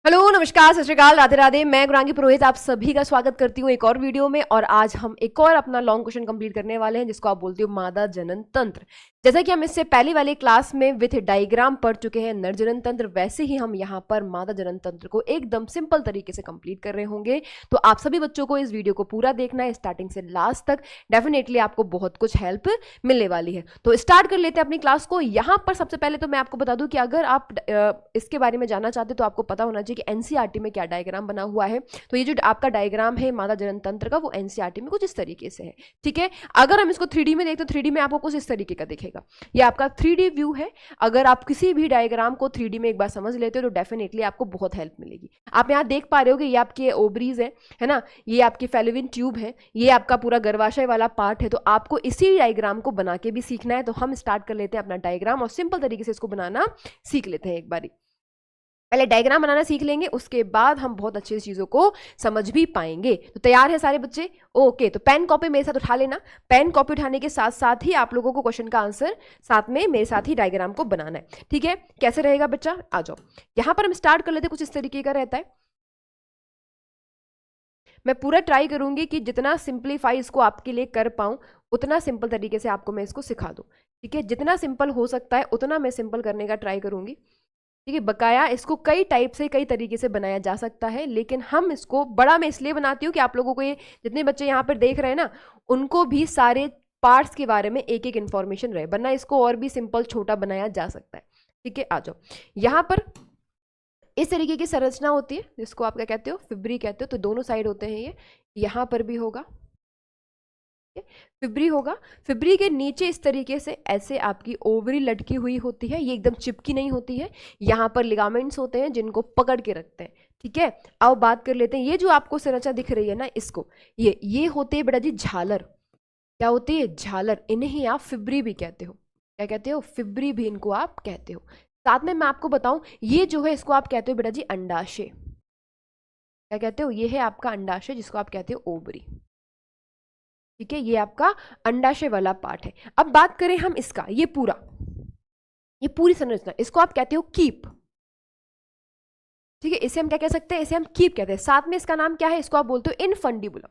Hello, नमस्कार, सत श्री अकाल, राधे राधे। मैं गुरांगी पुरोहित आप सभी का स्वागत करती हूँ एक और वीडियो में। और आज हम एक और अपना लॉन्ग क्वेश्चन कंप्लीट करने वाले हैं जिसको आप बोलते हो मादा जनन तंत्र। जैसा कि हम इससे पहले वाली क्लास में विथ डायग्राम पढ़ चुके हैं नर जनन तंत्र, वैसे ही हम यहाँ पर मादा जनन तंत्र को एकदम सिंपल तरीके से कंप्लीट कर रहे होंगे। तो आप सभी बच्चों को इस वीडियो को पूरा देखना है स्टार्टिंग से लास्ट तक। डेफिनेटली आपको बहुत कुछ हेल्प मिलने वाली है। तो स्टार्ट कर लेते हैं अपनी क्लास को। यहाँ पर सबसे पहले तो मैं आपको बता दूं कि अगर आप इसके बारे में जानना चाहते तो आपको पता होना चाहिए कि एनसीईआरटी में क्या डायग्राम बना हुआ है। तो ये जो आपका डायग्राम है मादा जनन तंत्र का, वो एनसीईआरटी में कुछ इस तरीके से है। ठीक है, अगर हम इसको 3D में देखते तो 3D में आपको कुछ इस तरीके का दिखेगा। ये आपका 3D व्यू है। अगर आप किसी भी डायग्राम को 3D में एक बार समझ लेते हो तो डेफिनेटली आपको बहुत हेल्प मिलेगी। आप यहाँ देख पा रहे हो कि ये आपके ओवरीज है ना, ये आपकी फेलोपियन ट्यूब है, ये आपका पूरा गर्भाशय वाला पार्ट है। तो आपको इसी डायग्राम को बना के भी सीखना है। तो हम स्टार्ट कर लेते हैं अपना डायग्राम और सिंपल तरीके से इसको बनाना सीख लेते हैं एक बारी। पहले डायग्राम बनाना सीख लेंगे, उसके बाद हम बहुत अच्छी चीजों को समझ भी पाएंगे। तो तैयार है सारे बच्चे? ओके, तो पेन कॉपी मेरे साथ उठा लेना। पेन कॉपी उठाने के साथ साथ ही आप लोगों को क्वेश्चन का आंसर साथ में मेरे साथ ही डायग्राम को बनाना है। ठीक है, कैसे रहेगा बच्चा? आ जाओ, यहां पर हम स्टार्ट कर लेते, कुछ इस तरीके का रहता है। मैं पूरा ट्राई करूंगी कि जितना सिंप्लीफाई इसको आपके लिए कर पाऊं उतना सिंपल तरीके से आपको मैं इसको सिखा दूं। ठीक है, जितना सिंपल हो सकता है उतना मैं सिंपल करने का ट्राई करूंगी। ठीक है, बकाया इसको कई टाइप से कई तरीके से बनाया जा सकता है, लेकिन हम इसको बड़ा मैं इसलिए बनाती हूँ कि आप लोगों को ये जितने बच्चे यहाँ पर देख रहे हैं ना, उनको भी सारे पार्ट्स के बारे में एक एक इन्फॉर्मेशन रहे, वरना इसको और भी सिंपल छोटा बनाया जा सकता है। ठीक है, आ जाओ। यहाँ पर इस तरीके की संरचना होती है जिसको आप क्या कहते हो, फिब्री कहते हो। तो दोनों साइड होते हैं ये, यहाँ पर भी होगा, फिब्री होगा। फिब्री के नीचे इस तरीके से ऐसे आपकी ओवरी लटकी हुई होती है, ये एकदम चिपकी नहीं होती है। यहाँ पर लिगामेंट्स होते हैं जिनको पकड़ के रखते हैं। ठीक है, अब बात कर लेते हैं ये जो आपको संरचना दिख रही है ना, इसको ये होते हैं बेटा जी झालर। क्या होती है? झालर। इन्हें ही आप फिब्री भी कहते हो। क्या कहते हो? फिब्री भी इनको आप कहते हो। साथ में मैं आपको बताऊं, ये जो है इसको आप कहते हो बेटा जी अंडाशय। क्या कहते हो? ये है आपका अंडाशय जिसको आप कहते हो ओवरी। ठीक है, ये आपका अंडाशय वाला पार्ट है। अब बात करें हम इसका, ये पूरी संरचना, इसको आप कहते हो कीप। ठीक है, इसे हम क्या कह सकते हैं? इसे हम कीप कहते हैं। साथ में इसका नाम क्या है? इसको आप बोलते हो इनफंडिबुलम।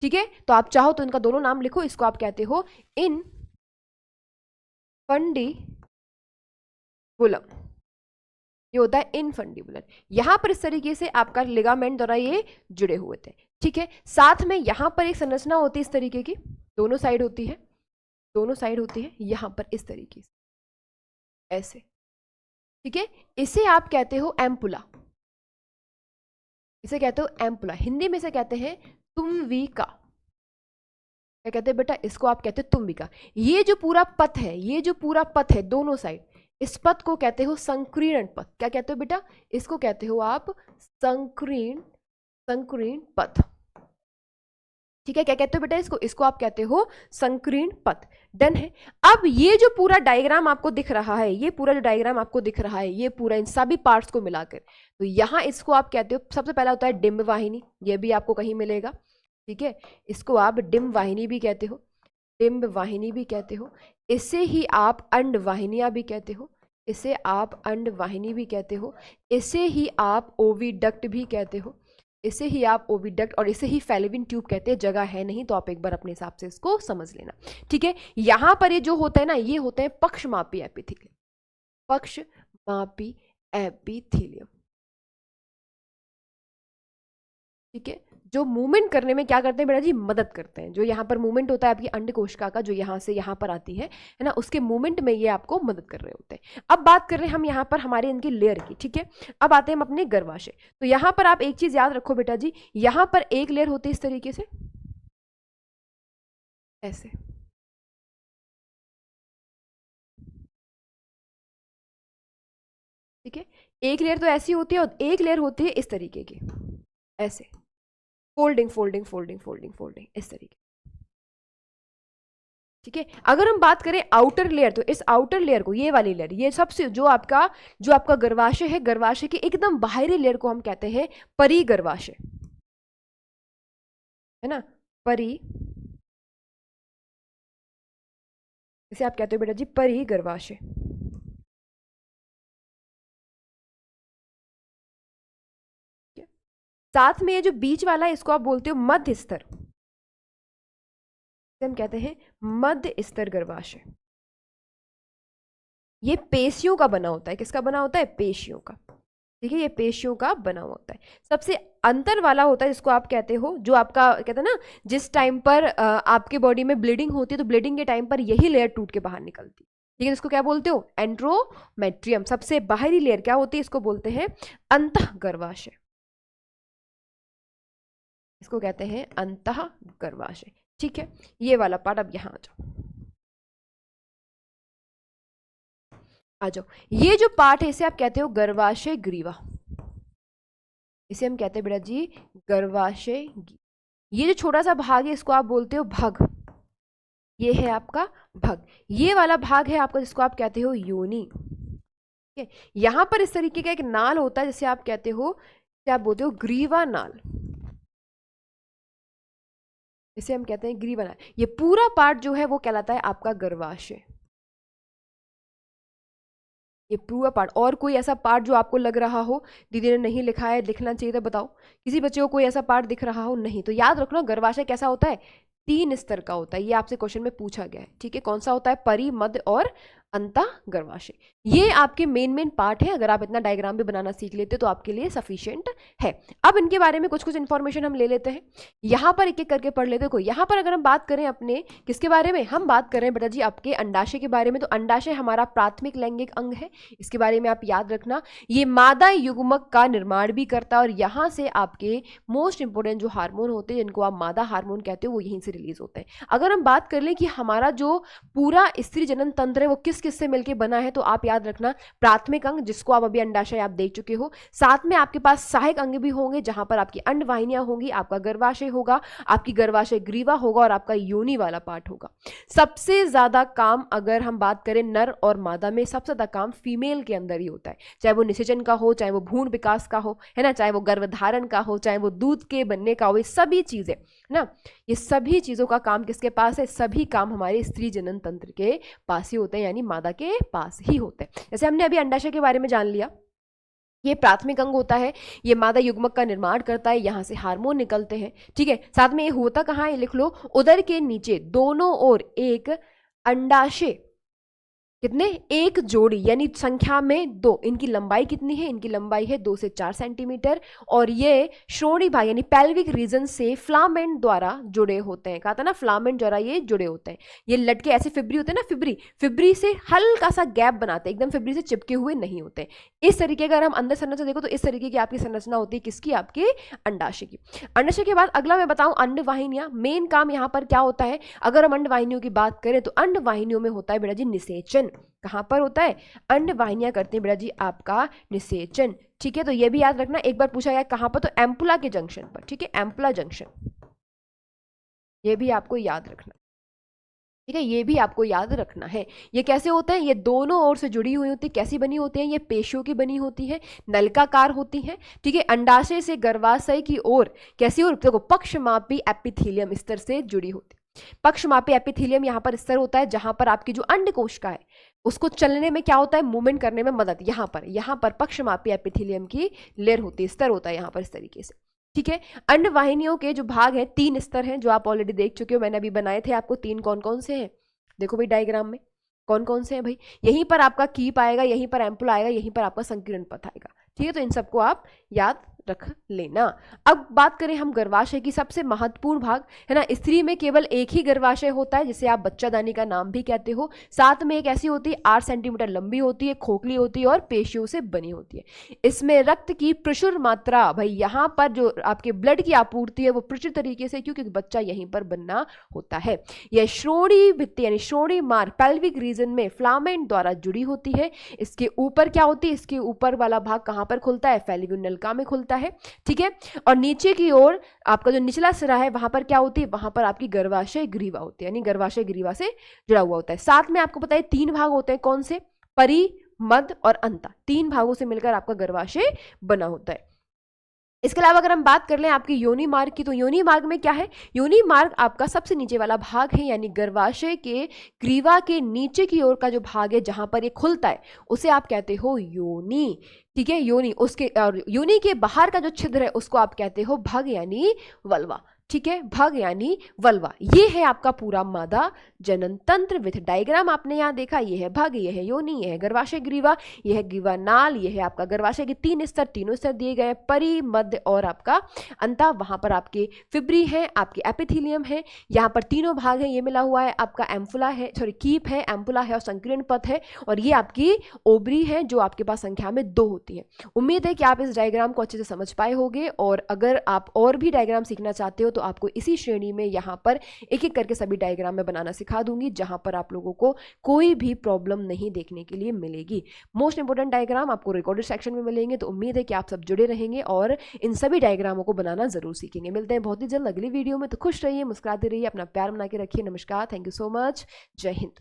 ठीक है, तो आप चाहो तो इनका दोनों नाम लिखो। इसको आप कहते हो इनफंडिबुलम, ये होता है इनफंडिबुलर। यहां पर इस तरीके से आपका लिगामेंट द्वारा ये जुड़े हुए थे। ठीक है, साथ में यहां पर एक संरचना होती है इस तरीके की, दोनों साइड होती है, दोनों साइड होती है यहां पर इस तरीके से ऐसे। ठीक है, इसे आप कहते हो एम्पुला। इसे कहते हो एम्पुला, हिंदी में इसे कहते हैं तुम्बिका। क्या कहते हैं बेटा? इसको आप कहते हो तुम्बिका। ये जो पूरा पथ है, ये जो पूरा पथ है दोनों साइड, इस पथ को कहते हो संकीर्ण पथ। क्या कहते हो बेटा? इसको कहते हो आप संकीर्ण संकीर्ण पथ। ठीक है, क्या कहते हो बेटा इसको? इसको आप कहते हो संकीर्ण पथ। डन है। अब ये जो पूरा डायग्राम आपको दिख रहा है, ये पूरा जो डायग्राम आपको दिख रहा है, ये पूरा इन सभी पार्ट्स को मिलाकर, तो यहां इसको आप कहते हो, सबसे पहला होता है डिम्ब वाहिनी, ये भी आपको कहीं मिलेगा। ठीक है, इसको आप डिम्ब वाहिनी भी कहते हो, डिम्ब वाहिनी भी कहते हो। इसे ही आप अंड वाहिनियां भी कहते हो, इसे आप अंड वाहिनी भी कहते हो। इसे ही आप ओविडक्ट भी कहते हो, इसे ही आप ओविडक्ट, और इसे ही फेलोपियन ट्यूब कहते हैं। जगह है नहीं तो आप एक बार अपने हिसाब से इसको समझ लेना। ठीक है, यहां पर ये जो होता है ना, ये होते हैं पक्षमापी एपिथेलियम, पक्षमापी एपिथेलियम। ठीक है, जो मूवमेंट करने में क्या करते हैं बेटा जी? मदद करते हैं। जो यहाँ पर मूवमेंट होता है आपकी अंड कोशिका का, जो यहाँ से यहाँ पर आती है ना, उसके मूवमेंट में ये आपको मदद कर रहे होते हैं। अब बात कर रहे हैं हम यहाँ पर हमारे इनकी लेयर की। ठीक है, अब आते हैं हम अपने गर्भाशय। तो यहाँ पर आप एक चीज याद रखो बेटा जी, यहाँ पर एक लेयर होती है इस तरीके से ऐसे। ठीक है, एक लेयर तो ऐसी होती है और एक लेयर होती है इस तरीके की ऐसे, folding folding folding folding folding इस तरीके। ठीक है, अगर हम बात करें आउटर लेयर, तो इस आउटर लेयर को, ये वाली लेयर, ये सबसे जो आपका गर्भाशय है, गर्भाशय के एकदम बाहरी लेयर को हम कहते हैं परिगर्भाशय, है ना, परि, इसे आप कहते हो बेटा जी परिगर्भाशय। साथ में ये जो बीच वाला है इसको आप बोलते हो मध्य स्तर, हम कहते हैं मध्य स्तर गर्भाशय। ये पेशियों का बना होता है, किसका बना होता है? पेशियों का, ठीक है, ये पेशियों का बना हुआ होता है। सबसे अंतर वाला होता है जिसको आप कहते हो, जो आपका कहते हैं ना, जिस टाइम पर आपके बॉडी में ब्लीडिंग होती है तो ब्लीडिंग के टाइम पर यही लेयर टूट के बाहर निकलती है, ठीक है, इसको क्या बोलते हो? एंड्रोमेट्रियम। सबसे बाहरी लेयर क्या होती है? इसको बोलते हैं अंतः गर्भाशय, इसको कहते हैं अंतः गर्भाशय, ठीक है। ये वाला पार्ट, अब यहां आ जाओ। ये जो पार्ट है इसे आप कहते हो गर्भाशय ग्रीवा, इसे हम कहते हैं बेटा जी गर्भाशय। ये जो छोटा सा भाग है इसको आप बोलते हो भग, ये है आपका भग। ये वाला भाग है आपका जिसको आप कहते हो योनि, ठीक है। यहां पर इस तरीके का एक नाल होता है जिसे आप कहते हो, क्या बोलते हो? ग्रीवा नाल, इसे हम कहते हैं ग्रीवा नाल। ये पूरा पार्ट जो है वो कहलाता है आपका गर्भाशय, ये पूरा पार्ट। और कोई ऐसा पार्ट जो आपको लग रहा हो दीदी ने नहीं लिखा है, लिखना चाहिए तो बताओ, किसी बच्चे को कोई ऐसा पार्ट दिख रहा हो? नहीं, तो याद रखना गर्भाशय कैसा होता है? 3 स्तर का होता है, ये आपसे क्वेश्चन में पूछा गया है, ठीक है। कौन सा होता है? परि, मध्य और अंतः गर्भाशय। ये आपके मेन पार्ट है, अगर आप इतना डायग्राम भी बनाना सीख लेते तो आपके लिए सफिशिएंट है। अब इनके बारे में कुछ इन्फॉर्मेशन हम ले लेते हैं, यहाँ पर एक एक करके पढ़ लेते हैं। कोई यहाँ पर अगर हम बात करें अपने किसके बारे में, हम बात करें बेटा जी आपके अंडाशय के बारे में। तो अंडाशय हमारा प्राथमिक लैंगिक अंग है, इसके बारे में आप याद रखना। ये मादा युग्मक का निर्माण भी करता है और यहाँ से आपके मोस्ट इंपोर्टेंट जो हार्मोन होते हैं जिनको आप मादा हार्मोन कहते हो वो यहीं से रिलीज होते हैं। अगर हम बात कर लें कि हमारा जो पूरा स्त्री जनन तंत्र है वो किस किस से मिलकर बना है, तो आप याद रखना प्राथमिक अंग जिसको आप अभी अंडाशय आप देख चुके हो, साथ में आपके पास सहायक अंग भी होंगे जहां पर आपकी अंडवाहिनियां होंगी, आपका गर्भाशय होगा, आपकी गर्भाशय ग्रीवा होगा और आपका योनि वाला पार्ट होगा। सबसे ज्यादा काम अगर हम बात करें नर और मादा में, सबसे ज्यादा काम फीमेल के अंदर ही होता है, चाहे वो निषेचन का हो, चाहे वो भ्रूण विकास का हो, है ना, चाहे वो गर्भधारण का हो, चाहे वो दूध के बनने का हो, ये सभी चीजें ना, ये सभी चीजों का काम किसके पास है? सभी काम हमारे स्त्री जनन तंत्र के पास ही होते हैं, यानी मादा के पास ही होते हैं। जैसे हमने अभी अंडाशय के बारे में जान लिया, ये प्राथमिक अंग होता है, ये मादा युग्मक का निर्माण करता है, यहां से हार्मोन निकलते हैं, ठीक है। साथ में ये होता कहाँ है? लिख लो, उदर के नीचे दोनों ओर एक अंडाशय, कितने? एक जोड़ी, यानी संख्या में 2। इनकी लंबाई कितनी है? इनकी लंबाई है 2 से 4 सेंटीमीटर और ये श्रोणि भाग यानी पेल्विक रीजन से फ्लामेंट द्वारा जुड़े होते हैं। कहा था ना, फ्लामेंट द्वारा ये जुड़े होते हैं। ये लटके ऐसे फिब्री होते हैं ना, फिब्री से हल्का सा गैप बनाते हैं, एकदम फिब्री से चिपके हुए नहीं होते। इस तरीके का अगर हम अंदर संरचना देखो तो इस तरीके की आपकी संरचना होती है, किसकी? आपके अंडाशय की। अंडाशय के बाद अगला मैं बताऊं अंडवाहिनियां। मेन काम यहाँ पर क्या होता है? अगर हम अंडवाहिनियों की बात करें तो अंडवाहिनियों में होता है बेटा जी निषेचन। कहां पर होता है? अंडवाहिनियां करते हैं बेटा जी आपका निषेचन, ठीक है। तो ये भी याद रखना, एक बार पूछा गया कहां पर, तो एम्पुला के जंक्शन पर, ठीक है, एम्पुला जंक्शन, ये भी आपको याद रखना, ठीक है, ये भी आपको याद रखना है। ये कैसे होता है? ये दोनों ओर से जुड़ी हुई होती है। कैसी बनी होती है? ये पेशियों की बनी होती है, नलिकाकार होती है, ठीक है। अंडाशय से गर्भाशय की ओर कैसी ओर? देखो, पक्षमापी एपिथेलियम स्तर से जुड़ी होती है। पक्षमापी एपिथेलियम यहाँ पर स्तर होता है जहां पर आपकी जो अंडकोशिका है उसको चलने में क्या होता है? मूवमेंट करने में मदद। यहाँ पर पक्षमापी एपिथेलियम की लेयर होती है, स्तर होता है यहाँ पर इस तरीके से, ठीक है। अंडवाहिनियों के जो भाग हैं 3 स्तर हैं जो आप ऑलरेडी देख चुके हो, मैंने अभी बनाए थे आपको। 3 कौन कौन से हैं? देखो भाई डायग्राम में कौन कौन से हैं भाई। यहीं पर आपका कीप आएगा, यहीं पर एम्पुला आएगा, यहीं पर आपका संकीर्ण पथ आएगा, ठीक है। तो इन सबको आप याद रख लेना। अब बात करें हम गर्भाशय की, सबसे महत्वपूर्ण भाग है ना। स्त्री में केवल एक ही गर्भाशय होता है जिसे आप बच्चादानी का नाम भी कहते हो। साथ में एक ऐसी होती है 8 सेंटीमीटर लंबी होती है, खोखली होती है और पेशियों से बनी होती है। इसमें रक्त की प्रचुर मात्रा, भाई यहाँ पर जो आपके ब्लड की आपूर्ति है वो प्रचुर तरीके से, क्योंकि बच्चा यहीं पर बनना होता है। यह श्रोणि भित्ति यानी श्रोणि मार्ग पेल्विक रीजन में फ्लामेंट द्वारा जुड़ी होती है। इसके ऊपर क्या होती है? इसके ऊपर वाला भाग कहां पर खुलता है? फेलिक्युल नलिका में खुलता है, ठीक है। और नीचे की ओर आपका जो निचला सिरा है वहां पर क्या होती है? वहां पर आपकी गर्भाशय ग्रीवा होती है, यानी गर्भाशय ग्रीवा से जुड़ा हुआ होता है। साथ में आपको पता है 3 भाग होते हैं, कौन से? परि, मध्य और अंतः। 3 भागों से मिलकर आपका गर्भाशय बना होता है। इसके अलावा अगर हम बात कर लें आपकी योनि मार्ग की, तो योनि मार्ग में क्या है, योनि मार्ग आपका सबसे नीचे वाला भाग है, यानी गर्भाशय के ग्रीवा के नीचे की ओर का जो भाग है जहां पर ये खुलता है उसे आप कहते हो योनि। ठीक है, योनि। उसके और योनि के बाहर का जो छिद्र है उसको आप कहते हो भग यानी वल्वा। ठीक है, भग यानी वल्वा। ये है आपका पूरा मादा जनन तंत्र विथ डायग्राम। आपने यहाँ देखा, ये है भग, ये है योनि, ये है गर्भाशय ग्रीवा, ये है ग्रीवा नाल, ये है आपका गर्भाशय के 3 स्तर, तीनों स्तर दिए गए, परि, मध्य और आपका अंता। वहां पर आपके फिब्री है, आपके एपिथेलियम है, यहाँ पर तीनों भाग है, ये मिला हुआ है, आपका एम्फुला है, सॉरी कीप है, एम्फुला है और संकीर्ण पथ है, और ये आपकी ओबरी है जो आपके पास संख्या में 2 होती है। उम्मीद है कि आप इस डायग्राम को अच्छे से समझ पाए होंगे, और अगर आप और भी डायग्राम सीखना चाहते हो तो आपको इसी श्रेणी में यहाँ पर एक एक करके सभी डायग्राम में बनाना सिखा दूंगी, जहां पर आप लोगों को कोई भी प्रॉब्लम नहीं देखने के लिए मिलेगी। मोस्ट इंपोर्टेंट डायग्राम आपको रिकॉर्डेड सेक्शन में मिलेंगे, तो उम्मीद है कि आप सब जुड़े रहेंगे और इन सभी डायग्रामों को बनाना जरूर सीखेंगे। मिलते हैं बहुत ही जल्द अगली वीडियो में, तो खुश रहिए, मुस्कुराते रहिए, अपना प्यार बना के रखिए। नमस्कार, थैंक यू सो मच, जय हिंद।